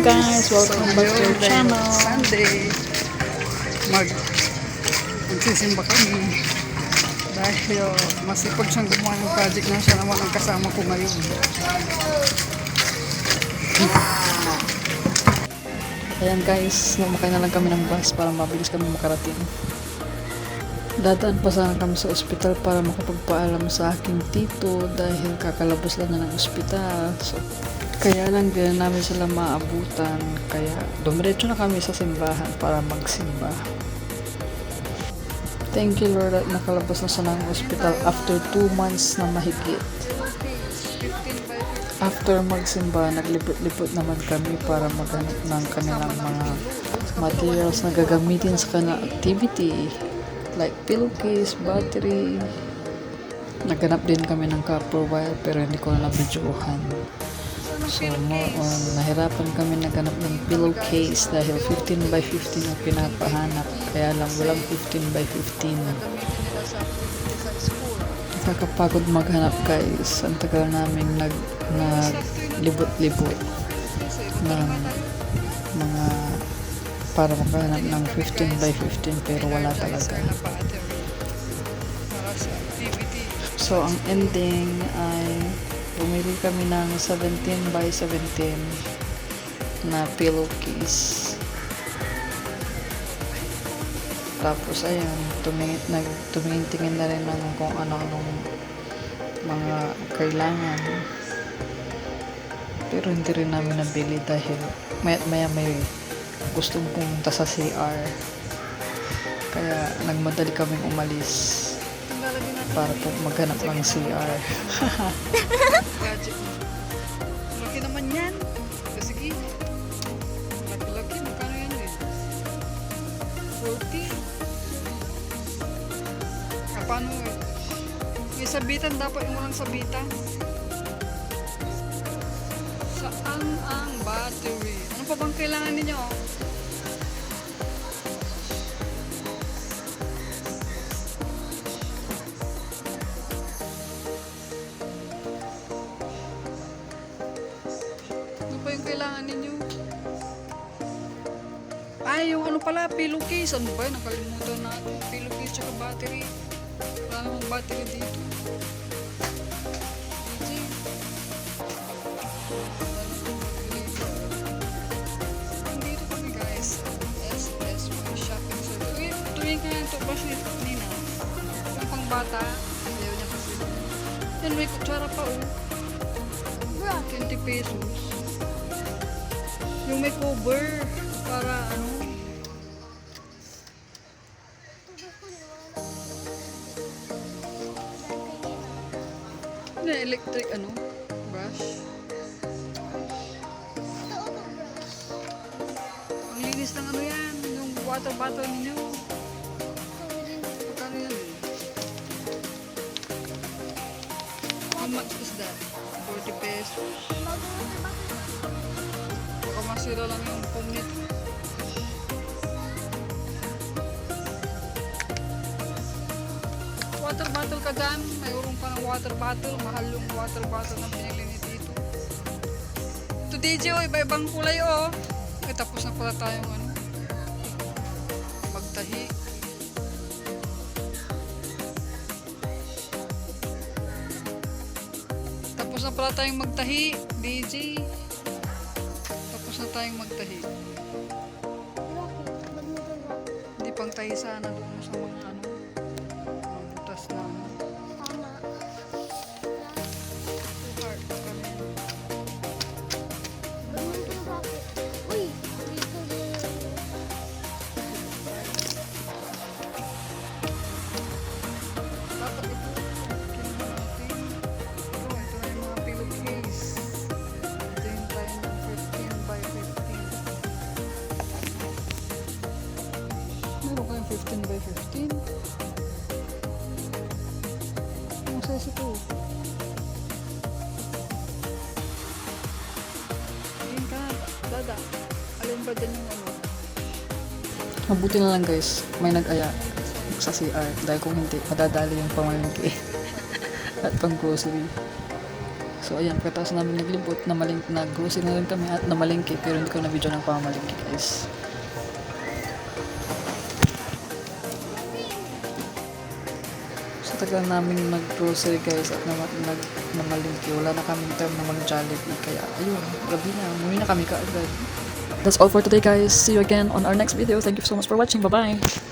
guys, welcome back to our channel. Sunday, magsisimba kami dahil masipag siyang gumawa ng project na siya naman ang kasama ko ngayon. Ayan guys, namakay na lang kami ng bus para mabilis kami makarating. Dadaan pa sana kami sa ospital para makapagpaalam sa aking tito dahil kakalabas lang na ng ospital. So, kaya lang din namin sila maabutan, kaya dumiretso na kami sa simbahan para magsimba. Thank you Lord at nakalabas na siya ng ospital after 2 months na mahigit. After magsimba, naglibot-libot naman kami para maghanap ng kanilang mga materials na gagamitin sa kanilang activity like pillowcase, battery. Naghanap din kami ng copper wire pero hindi ko na nabidyohan. So, nahirapan kami naghanap ng pillowcase dahil 15 by 15 ang pinapahanap. Kaya lang walang 15 by 15. Nakakapagod maghanap guys. Ang tagal namin naglibot-libot ng mga para makahanap ng 15 by 15 pero wala talaga. So, ang ending ay bumili kami ng 17 by 17 na pillowcase. Tapos, ayun, tumingin-tingin na rin ng kung ano-anong mga kailangan. Pero hindi rin namin nabili dahil maya may gustong pumunta sa CR. Kaya nagmadali kaming umalis para po maghanap ng CR. Laki naman yan. Sige. Laki-laki. Magkano yan eh? 40. Paano eh? May sabitan. Dapat yung walang sabitan. Saan ang battery? Ano pa bang kailangan ninyo? Yung kailangan ninyo. Ay, yung ano pala, pillowcase. Ano ba yun? Nakalimutan natin. Pillowcase tsaka battery. Wala namang battery dito. Dito kami guys. SS1 shopping center. Tuwing ka yung toothbrush nina. Yung pang bata. Ayaw niya kasi. Yan, may kutsara pa oh. 20 pesos. Yung may cover para ano na electric ano brush. Ang linis ng ano yan, yung water bottle ninyo. Magkano yan eh? How much is that? 40 pesos. Masira lang yung foam nito. Water bottle ka dyan. May urong pa ng water bottle. Mahal yung water bottle na pinili ni Tito. Ito DJ oh, iba-ibang kulay oh. Ay, tapos na pala tayong ano, magtahi. Tapos na pala tayong magtahi, DJ. Na tayong magtahi. Hindi pang tahi sana doon sa mga ano, butas na heart kami. Dapat ito kinuha natin. Ito na yung mga pillowcase. Ito yung tayo ng 15 by 15. Meron kayong 15 by 15? Ang size ito. Ayun ka, dada. Alin ba dyan yung ano? Mabuti na lang guys, may nag-aya sa CR dahil kung hindi, madadali yung pamalingki at pang grocery. So ayan, pagkatapos namin naglibot, nag-grocery na rin kami at namalingki, pero hindi ko na video ng pamamalingki guys. So tagal namin nag-grocery guys at namalingki. Wala na kaming time na mag-Jollibee. Kaya ayun, gabi na. Muli na kami kaagad. That's all for today guys. See you again on our next video. Thank you so much for watching. Bye-bye!